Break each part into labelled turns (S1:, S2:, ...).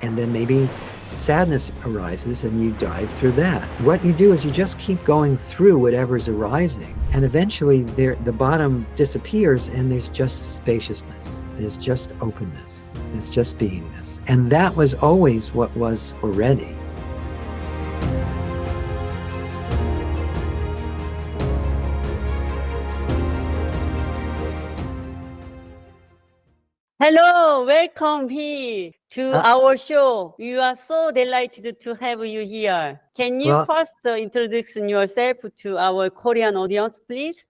S1: and then maybe sadness arises and you dive through that. What you do is you just keep going through whatever's arising, and eventually the bottom disappears and there's just spaciousness. There's just openness. It's just beingness. And that was always what was already.
S2: Hello, welcome here to our show. We are so delighted to have you here. Can you first introduce yourself to our Korean audience, please?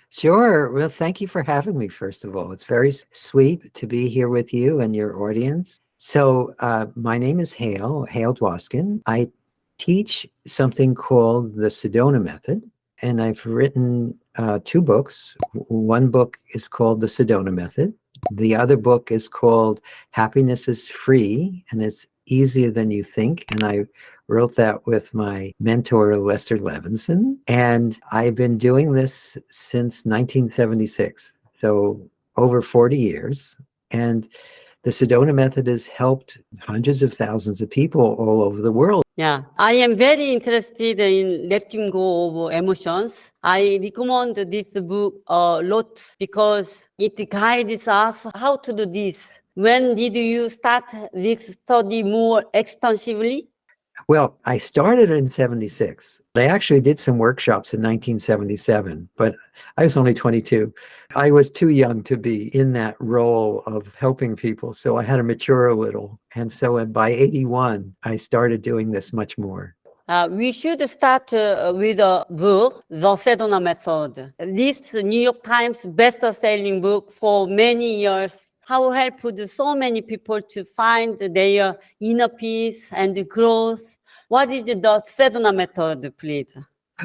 S1: Sure. Well, thank you for having me, first of all. It's very sweet to be here with you and your audience. So my name is Heildo스킨. I teach something called the Sedona Method, and I've written 2 books. One book is called the Sedona Method. The other book is called Happiness is Free, and it's easier than you think. And I wrote that with my mentor, Lester Levinson. And I've been doing this since 1976, so over 40 years. And the Sedona Method has helped hundreds of thousands of people all over the world.
S2: Yeah, I am very interested in letting go of emotions. I recommend this book a lot because it guides us how to do this. When did you start this study more extensively?
S1: Well, I started in 76. I actually did some workshops in 1977, but I was only 22. I was too young to be in that role of helping people, so I had to mature a little. And so by 81, I started doing this much more.
S2: We should start with a book, The Sedona Method. This New York Times best-selling book for many years. How helped so many people to find their inner peace and growth. What is the Sedona Method, please?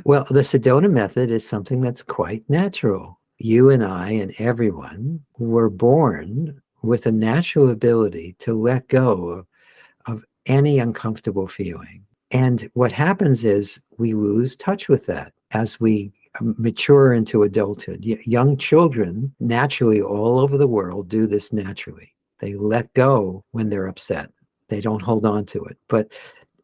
S1: Well, the Sedona Method is something that's quite natural. You and I and everyone were born with a natural ability to let go of any uncomfortable feeling. And what happens is we lose touch with that as we mature into adulthood. Young children naturally all over the world do this naturally. They let go when they're upset. They don't hold on to it. But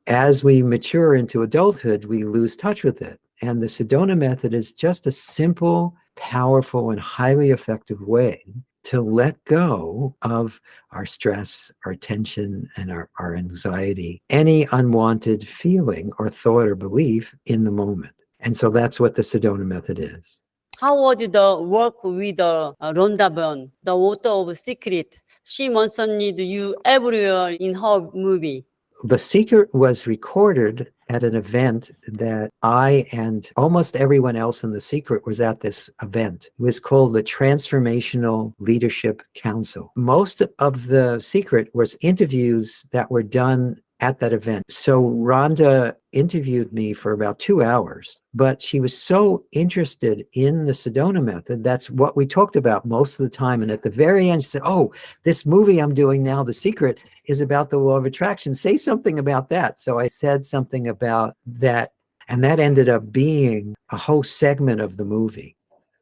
S1: as we mature into adulthood, we lose touch with it. And the Sedona Method is just a simple, powerful, and highly effective way to let go of our stress, our tension, and our anxiety, any unwanted feeling or thought or belief in the moment. And so that's what the Sedona Method is.
S2: How was the work with Rhonda Byrne, the author of Secret? She mentioned you everywhere in her movie.
S1: The Secret was recorded at an event that I and almost everyone else in The Secret was at this event. It was called the Transformational Leadership Council. Most of The Secret was interviews that were done at that event. So Rhonda interviewed me for about 2 hours, but she was so interested in the Sedona Method. That's what we talked about most of the time. And at the very end, she said, "Oh, this movie I'm doing now, The Secret, is about the law of attraction. Say something about that." So I said something about that, and that ended up being a whole segment of the movie.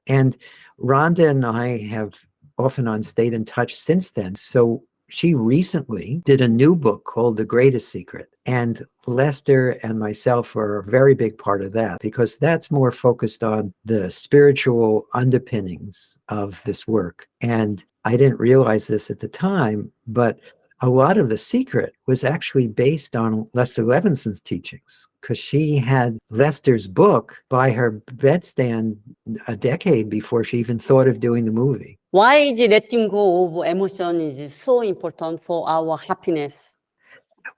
S1: And Rhonda and I have off and on stayed in touch since then. So she recently did a new book called The Greatest Secret. And Lester and myself are a very big part of that because that's more focused on the spiritual underpinnings of this work. And I didn't realize this at the time, but a lot of The Secret was actually based on Lester Levinson's teachings because she had Lester's book by her bedstand a decade before she even thought of doing the movie.
S2: Why is letting go of emotion is so important for our happiness?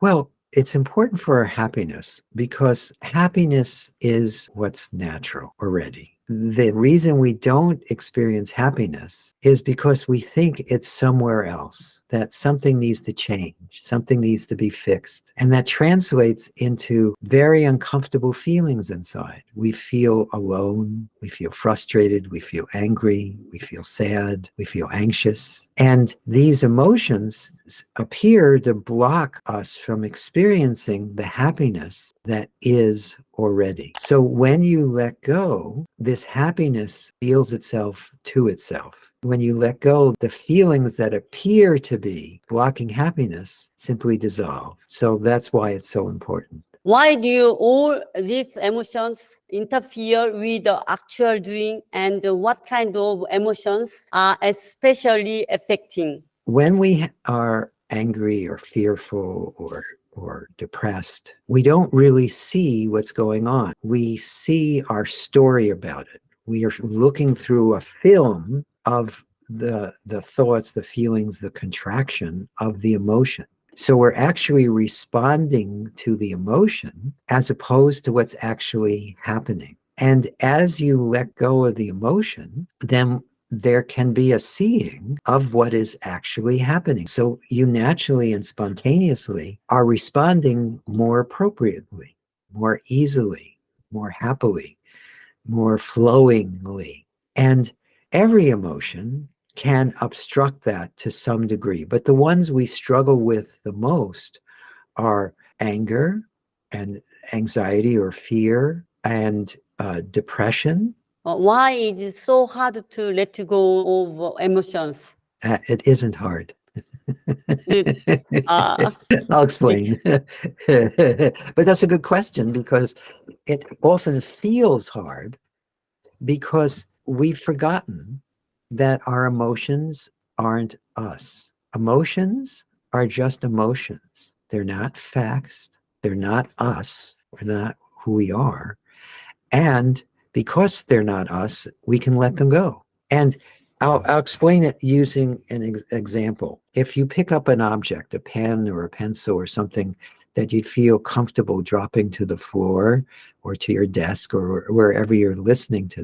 S1: Well, it's important for our happiness because happiness is what's natural already. The reason we don't experience happiness is because we think it's somewhere else, that something needs to change, something needs to be fixed. And that translates into very uncomfortable feelings inside. We feel alone, we feel frustrated, we feel angry, we feel sad, we feel anxious. And these emotions appear to block us from experiencing the happiness that is already. So when you let go, this happiness feels itself to itself. when you let go, the feelings that appear to be blocking happiness simply dissolve. So that's why it's so important.
S2: Why do all these emotions interfere with the actual doing, and what kind of emotions are especially affecting?
S1: When we are angry or fearful or depressed, we don't really see what's going on. We see our story about it. We are looking through a film of the thoughts, the feelings, the contraction of the emotion. So we're actually responding to the emotion as opposed to what's actually happening. And as you let go of the emotion, then there can be a seeing of what is actually happening. So you naturally and spontaneously are responding more appropriately, more easily, more happily, more flowingly. And every emotion can obstruct that to some degree. But the ones we struggle with the most are anger and anxiety or fear and depression.
S2: Why is it so hard to let go of emotions?
S1: It isn't hard.
S2: Uh,
S1: I'll explain. But that's a good question because it often feels hard because we've forgotten that our emotions aren't us. Emotions are just emotions. They're not facts. They're not us. We're not who we are. And because they're not us, we can let them go. And I'll explain it using an example. If you pick up an object, a pen or a pencil or something that you'd feel comfortable dropping to the floor or to your desk or wherever you're listening to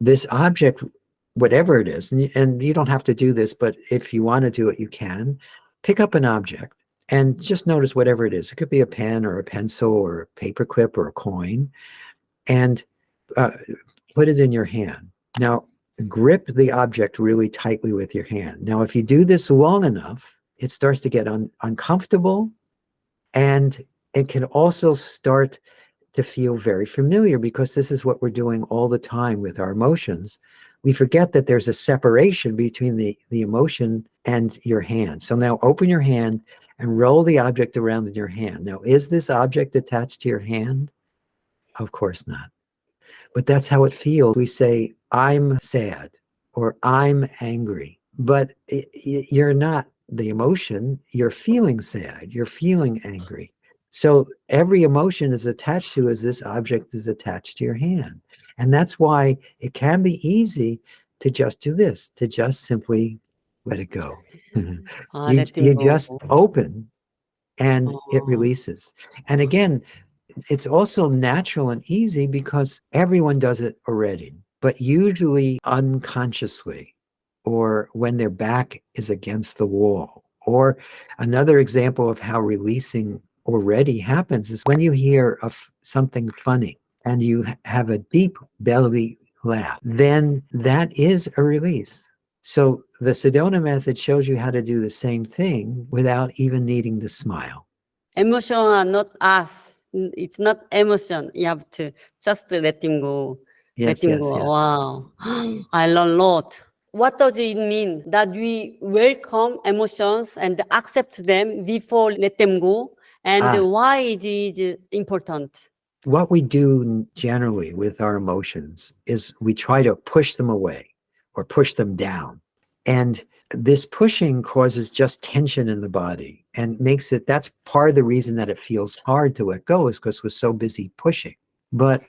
S1: this object, whatever it is, and you don't have to do this, but if you want to do it, you can. Pick up an object and just notice whatever it is. It could be a pen or a pencil or a paperclip or a coin, and put it in your hand. Now, grip the object really tightly with your hand. Now, if you do this long enough, it starts to get uncomfortable, and it can also start to feel very familiar because this is what we're doing all the time with our emotions. We forget that there's a separation between the emotion and your hand. So now open your hand and roll the object around in your hand. Now, is this object attached to your hand? Of course not. But that's how it feels. We say, I'm sad or I'm angry, but you're not the emotion. You're feeling sad. You're feeling angry. So every emotion is attached to as this object is attached to your hand. And that's why it can be easy to just do this, to just simply let it go. You just open and it releases. And again, it's also natural and easy because everyone does it already, but usually unconsciously or when their back is against the wall. Or another example of how releasing already happens is when you hear of something funny and you have a deep belly laugh, then that is a release. So the Sedona method shows you how to do the same thing without even needing to smile.
S2: Emotion are not us. It's not emotion. You have to just let him go.
S1: Yes,
S2: let him
S1: yes,
S2: go.
S1: yes.
S2: Wow. I learned a lot. What does it mean that we welcome emotions and accept them before let them go? And why it is important?
S1: What we do generally with our emotions is we try to push them away or push them down. And this pushing causes just tension in the body and makes it, that's part of the reason that it feels hard to let go is because we're so busy pushing. But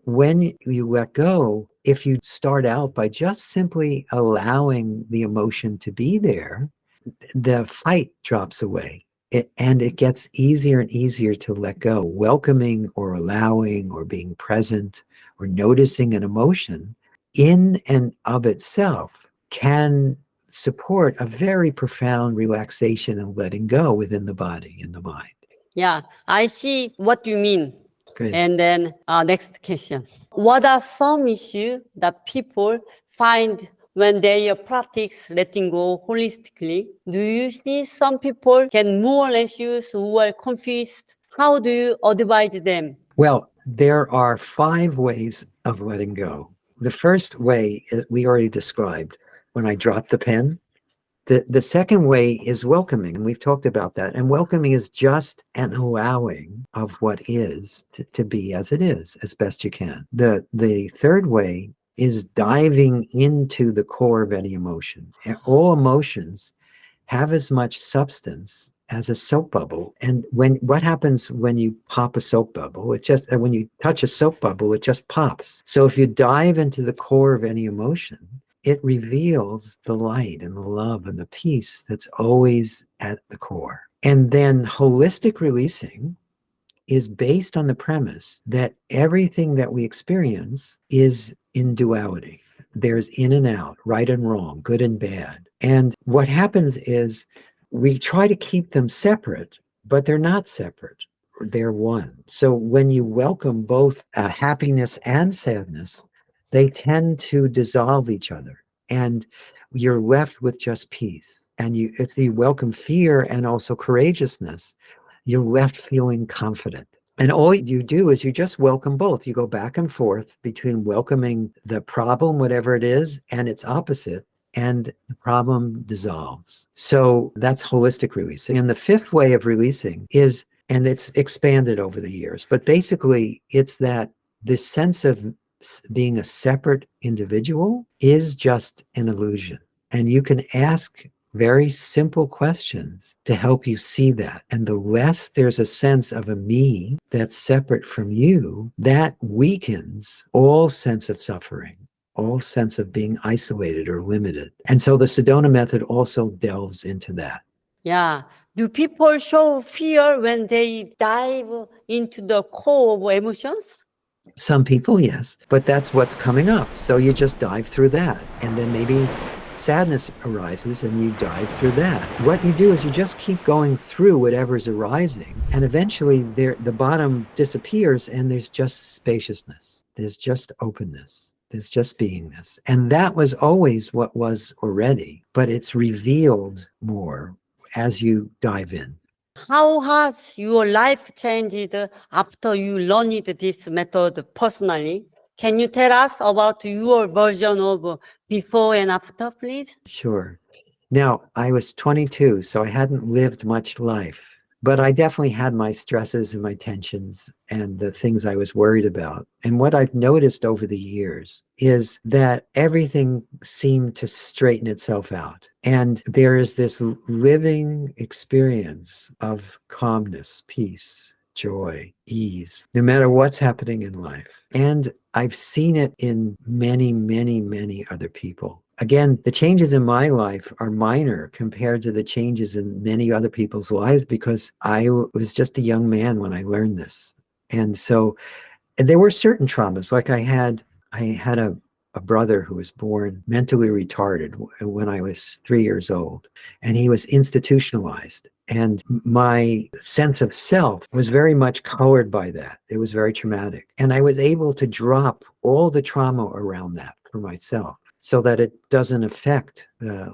S1: when you let go, if you start out by just simply allowing the emotion to be there, the fight drops away. And it gets easier and easier to let go. Welcoming or allowing or being present or noticing an emotion in and of itself can support a very profound relaxation and letting go within the body and the mind.
S2: Yeah, I see what you mean.
S1: Good.
S2: And then next question. What are some issues that people find when they practice letting go holistically? Do you see some people get more issues who are confused? How do you advise them?
S1: Well, there are 5 ways of letting go. The first way we already described. when I drop the pen. The second way is welcoming, and we've talked about that. And welcoming is just an allowing of what is to be as it is, as best you can. The third way is diving into the core of any emotion. And all emotions have as much substance as a soap bubble. And what happens when you pop a soap bubble? When you touch a soap bubble, it just pops. So if you dive into the core of any emotion, it reveals the light and the love and the peace that's always at the core. And then holistic releasing is based on the premise that everything that we experience is in duality. There's in and out, right and wrong, good and bad. And what happens is we try to keep them separate, but they're not separate. They're one. So when you welcome both happiness and sadness, they tend to dissolve each other, and you're left with just peace. And if you welcome fear and also courageousness, you're left feeling confident. And all you do is you just welcome both. You go back and forth between welcoming the problem, whatever it is, and its opposite, and the problem dissolves. So that's holistic releasing. And the fifth way of releasing is, and it's expanded over the years, but basically it's that this sense of being a separate individual is just an illusion. And you can ask very simple questions to help you see that. And the less there's a sense of a me that's separate from you, that weakens all sense of suffering, all sense of being isolated or limited. And so the Sedona method also delves into that.
S2: Yeah. Do people show fear when they dive into the core of emotions?
S1: Some people, yes, but that's what's coming up. So you just dive through that. And then maybe sadness arises and you dive through that. What you do is you just keep going through whatever's arising. And eventually the bottom disappears and there's just spaciousness. There's just openness. There's just beingness. And that was always what was already, but it's revealed more as you dive in.
S2: How has your life changed after you learned this method personally? Can you tell us about your version of before and after, please?
S1: Sure. Now, I was 22, so I hadn't lived much life, but I definitely had my stresses and my tensions and the things I was worried about. And what I've noticed over the years is that everything seemed to straighten itself out. And there is this living experience of calmness, peace, joy, ease, no matter what's happening in life. And I've seen it in many, many, many other people. Again, the changes in my life are minor compared to the changes in many other people's lives because I was just a young man when I learned this. And so there were certain traumas, like I had a brother who was born mentally retarded when I was 3 years old, and he was institutionalized. And my sense of self was very much colored by that. It was very traumatic. And I was able to drop all the trauma around that for myself so that it doesn't affect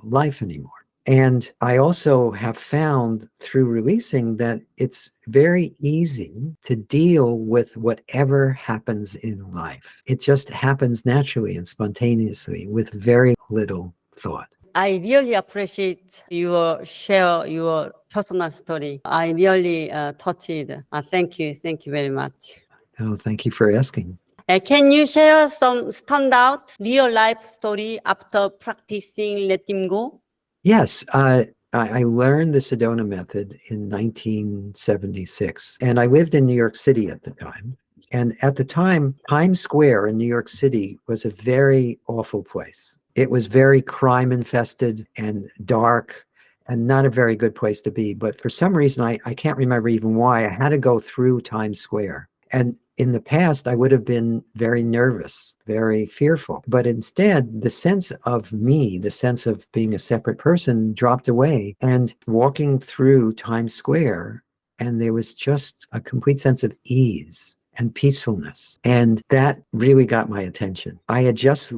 S1: life anymore. And I also have found through releasing that it's very easy to deal with whatever happens in life. It just happens naturally and spontaneously with very little thought.
S2: I really appreciate your share your personal story. I really touched. Thank you. Thank you very much.
S1: Oh, thank you for asking.
S2: Can you share some standout real life story after practicing letting go?
S1: Yes, I learned the Sedona method in 1976, and I lived in New York City at the time. And at the time, Times Square in New York City was a very awful place. It was very crime infested and dark and not a very good place to be. But for some reason, I can't remember even why, I had to go through Times Square. And in the past, I would have been very nervous, very fearful. But instead, the sense of me, the sense of being a separate person dropped away. And walking through Times Square, and there was just a complete sense of ease and peacefulness. And that really got my attention. I had just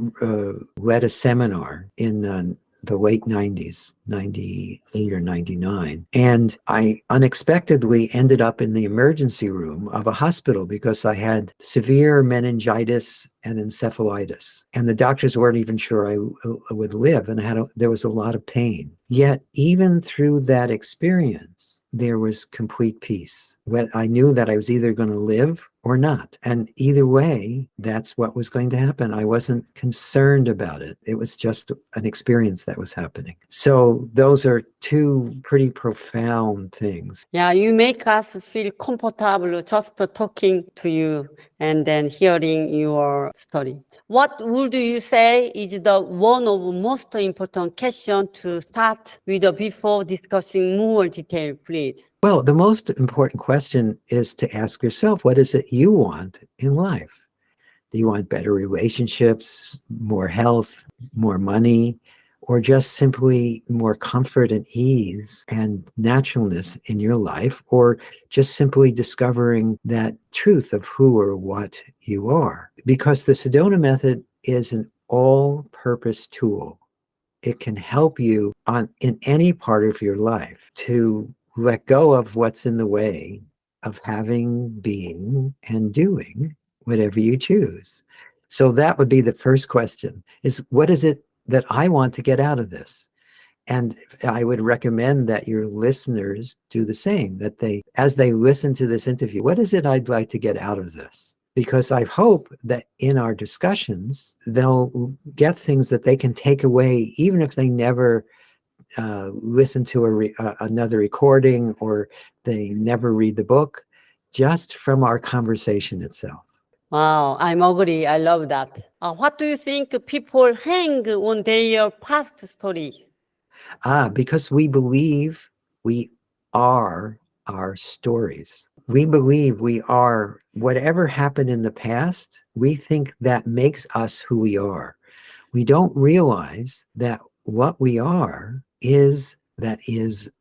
S1: led a seminar in the late 90s, 98 or 99. And I unexpectedly ended up in the emergency room of a hospital because I had severe meningitis and encephalitis. And the doctors weren't even sure I would live. And there was a lot of pain. Yet, even through that experience, there was complete peace. I knew that I was either going to live or not. And either way, that's what was going to happen. I wasn't concerned about it. It was just an experience that was happening. So those are two pretty profound things.
S2: Yeah, you make us feel comfortable just talking to you and then hearing your story. What would you say is the one of most important question to start with before discussing more detail, please?
S1: Well, the most important question is to ask yourself, what is it you want in life? Do you want better relationships, more health, more money, or just simply more comfort and ease and naturalness in your life, or just simply discovering that truth of who or what you are? Because the Sedona method is an all-purpose tool. It can help you in any part of your life to let go of what's in the way of having, being, and doing whatever you choose. So that would be the first question, is what is it that I want to get out of this? And I would recommend that your listeners do the same, that as they listen to this interview, what is it I'd like to get out of this? Because I hope that in our discussions, they'll get things that they can take away, even if they never listen to another recording or they never read the book, just from our conversation itself.
S2: Wow, I'm agree. I love that. What do you think people hang on their past story?
S1: Because we believe we are our stories. We believe we are whatever happened in the past. We think that makes us who we are. We don't realize that what we are is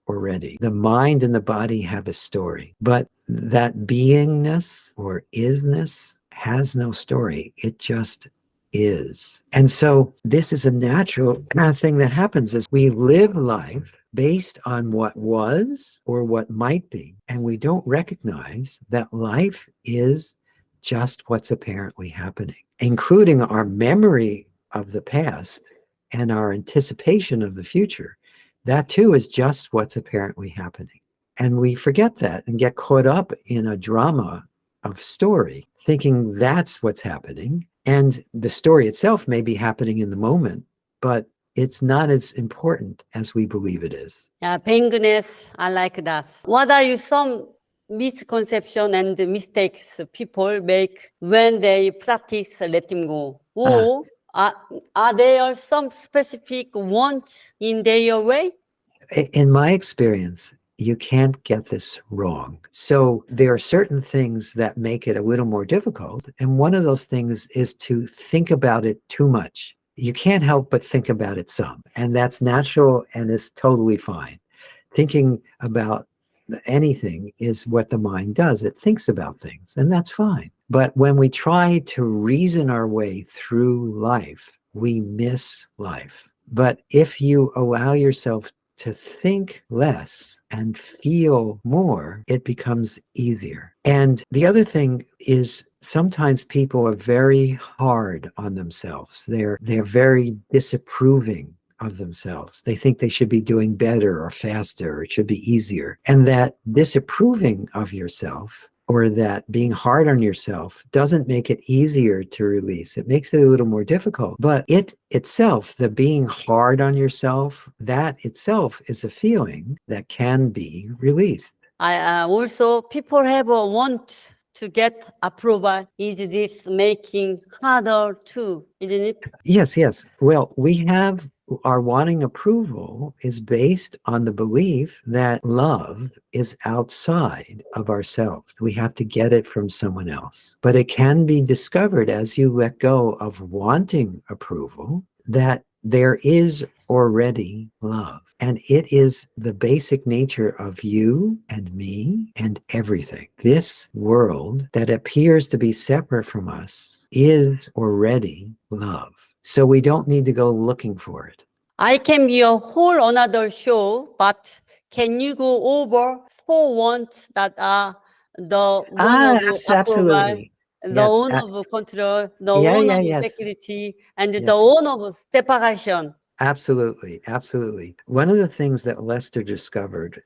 S1: already. The mind and the body have a story, but that beingness or isness has no story. It just is. And so this is a natural thing that happens as we live life based on what was or what might be. And we don't recognize that life is just what's apparently happening, including our memory of the past and our anticipation of the future. That too is just what's apparently happening. And we forget that and get caught up in a drama of story, thinking that's what's happening. And the story itself may be happening in the moment, but it's not as important as we believe it is.
S2: Yeah, vagueness, I like that. What are some misconceptions and mistakes people make when they practice letting go? Or are there some specific ones in their way?
S1: In my experience, you can't get this wrong. So there are certain things that make it a little more difficult. And one of those things is to think about it too much. You can't help but think about it some. And that's natural and is totally fine. Thinking about anything is what the mind does. It thinks about things, and that's fine. But when we try to reason our way through life, we miss life. But if you allow yourself to think less and feel more, it becomes easier. And the other thing is sometimes people are very hard on themselves. They're very disapproving of themselves. They think they should be doing better or faster, or it should be easier. And that disapproving of yourself, or that being hard on yourself, doesn't make it easier to release. It makes it a little more difficult. But it itself, the being hard on yourself, that itself is a feeling that can be released.
S2: Also, people have a want to get approval. Is this making harder too, isn't it?
S1: Yes. Well, our wanting approval is based on the belief that love is outside of ourselves. We have to get it from someone else. But it can be discovered as you let go of wanting approval that there is already love. And it is the basic nature of you and me and everything. This world that appears to be separate from us is already love. So we don't need to go looking for it.
S2: I can be a whole another show, but can you go over 4 wants that are the one of approval,
S1: Absolutely.
S2: the
S1: Yes.
S2: one of control, the
S1: Yeah,
S2: one
S1: yeah,
S2: of
S1: yes.
S2: security, and the
S1: Yes.
S2: one of separation?
S1: Absolutely. Absolutely. One of the things that Lester discovered,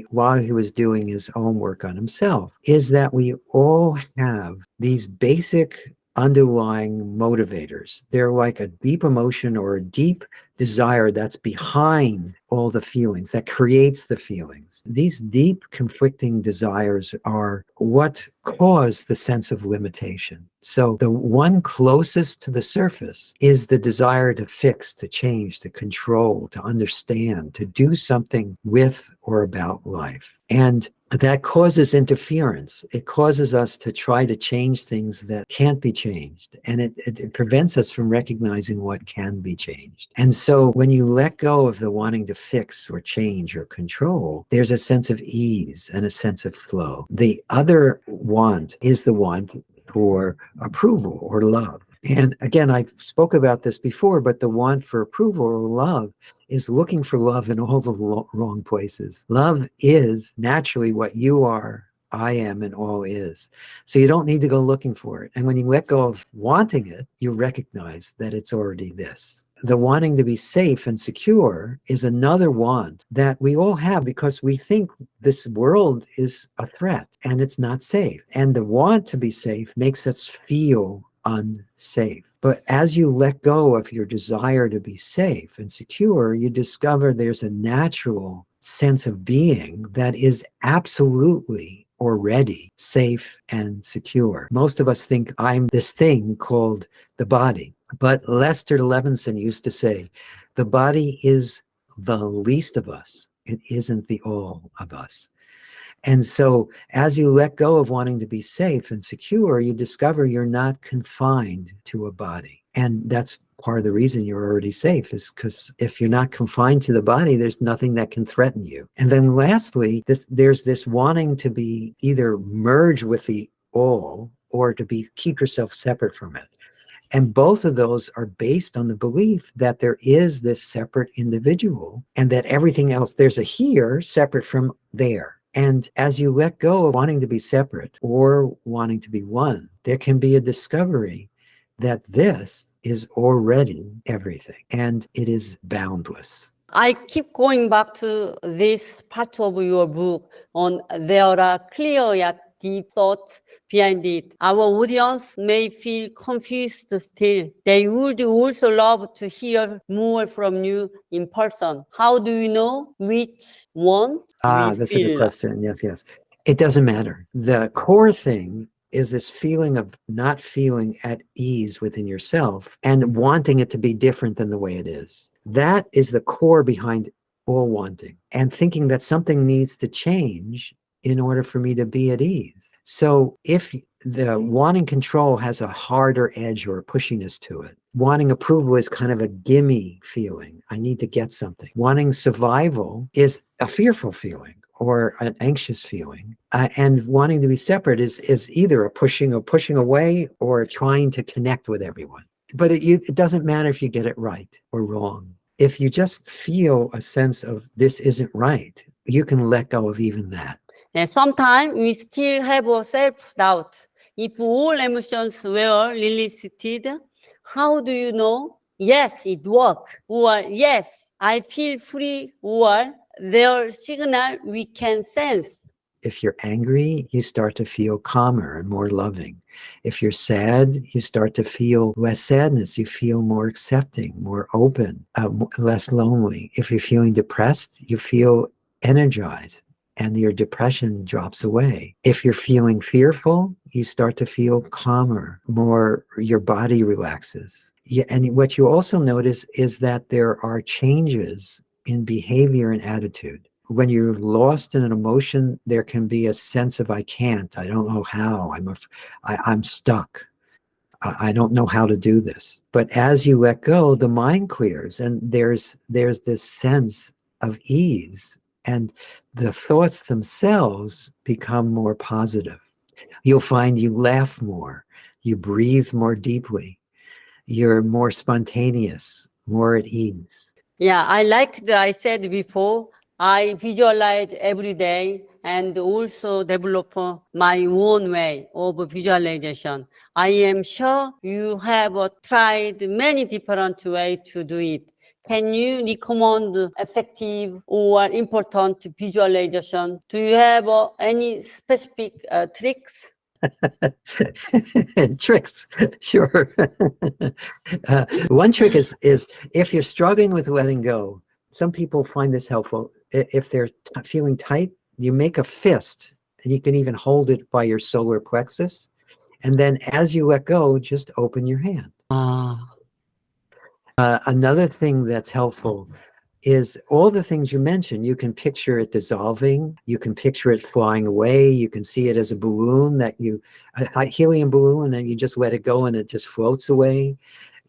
S1: while he was doing his own work on himself, is that we all have these basic underlying motivators. They're like a deep emotion or a deep desire that's behind all the feelings, that creates the feelings. These deep conflicting desires are what cause the sense of limitation. So the one closest to the surface is the desire to fix, to change, to control, to understand, to do something with or about life. And that causes interference. It causes us to try to change things that can't be changed. And it prevents us from recognizing what can be changed. And so when you let go of the wanting to fix or change or control, there's a sense of ease and a sense of flow. The other want is the want for approval or love. And again, I spoke about this before, but the want for approval or love is looking for love in all the wrong places. Love is naturally what you are, I am, and all is. So you don't need to go looking for it. And when you let go of wanting it, you recognize that it's already this. The wanting to be safe and secure is another want that we all have because we think this world is a threat and it's not safe. And the want to be safe makes us feel unsafe. But as you let go of your desire to be safe and secure, you discover there's a natural sense of being that is absolutely already safe and secure. Most of us think I'm this thing called the body. But Lester Levinson used to say, the body is the least of us. It isn't the all of us. And so as you let go of wanting to be safe and secure, you discover you're not confined to a body. And that's part of the reason you're already safe, is because if you're not confined to the body, there's nothing that can threaten you. And then lastly, there's this wanting to be either merge with the all or to keep yourself separate from it. And both of those are based on the belief that there is this separate individual and that everything else, there's a here separate from there. And as you let go of wanting to be separate or wanting to be one, there can be a discovery that this is already everything and it is boundless.
S2: I keep going back to this part of your book on there are clear yet deep thoughts behind it. Our audience may feel confused still. They would also love to hear more from you in person. How do you know which one we
S1: That's
S2: feel?
S1: a good question. Yes. It doesn't matter. The core thing is this feeling of not feeling at ease within yourself and wanting it to be different than the way it is. That is the core behind all wanting, and thinking that something needs to change in order for me to be at ease. So if the wanting control has a harder edge or a pushiness to it, wanting approval is kind of a gimme feeling. I need to get something. Wanting survival is a fearful feeling or an anxious feeling. And wanting to be separate is either a pushing away or trying to connect with everyone. But it doesn't matter if you get it right or wrong. If you just feel a sense of this isn't right, you can let go of even that.
S2: And sometimes we still have a self-doubt. If all emotions were listed, how do you know? Yes, it works. Or yes, I feel free. Or their signal we can sense.
S1: If you're angry, you start to feel calmer and more loving. If you're sad, you start to feel less sadness. You feel more accepting, more open, less lonely. If you're feeling depressed, you feel energized and your depression drops away. If you're feeling fearful, you start to feel calmer, more, your body relaxes. Yeah, and what you also notice is that there are changes in behavior and attitude. When you're lost in an emotion, there can be a sense of I can't, I don't know how, I'm stuck. I don't know how to do this. But as you let go, the mind clears and there's this sense of ease, and the thoughts themselves become more positive. You'll find you laugh more, you breathe more deeply, you're more spontaneous, more at ease.
S2: Yeah, I said before, I visualize every day and also develop my own way of visualization. I am sure you have tried many different ways to do it. Can you recommend effective or important visualization? Do you have any specific tricks?
S1: Tricks, sure. One trick is if you're struggling with letting go, some people find this helpful. If they're feeling tight, you make a fist, and you can even hold it by your solar plexus. And then as you let go, just open your hand. Another thing that's helpful is all the things you mentioned. You can picture it dissolving. You can picture it flying away. You can see it as a balloon a helium balloon, and you just let it go and it just floats away.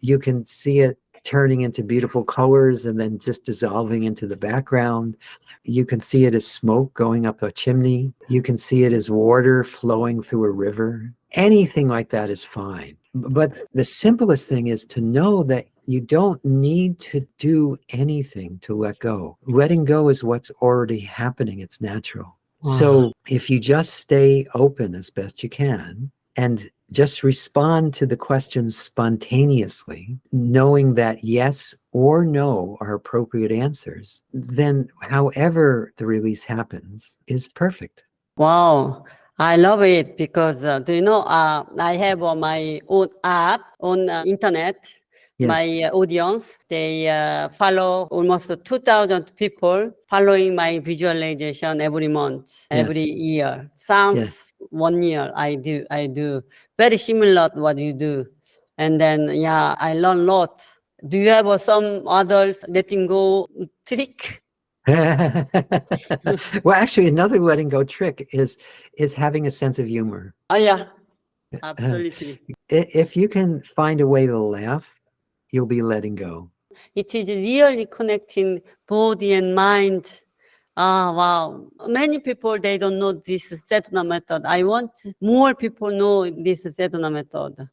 S1: You can see it turning into beautiful colors and then just dissolving into the background. You can see it as smoke going up a chimney. You can see it as water flowing through a river. Anything like that is fine. But the simplest thing is to know that you don't need to do anything to let go. Letting go is what's already happening. It's natural. So if you just stay open as best you can and just respond to the questions spontaneously, knowing that yes or no are appropriate answers, then however the release happens is perfect.
S2: Wow, I love it because do you know I have my own app on internet.
S1: Yes.
S2: My audience, they follow almost 2,000 people following my visualization every month, every year. Since 1 year, I do very similar to what you do. And then, yeah, I learn a lot. Do you have some others letting go trick?
S1: Well, actually, another letting go trick is having a sense of humor.
S2: Oh, yeah, absolutely.
S1: If you can find a way to laugh, you'll be letting go.
S2: It is really connecting body and mind. Wow. Many people, they don't know this Sedona method. I want more people know this Sedona method.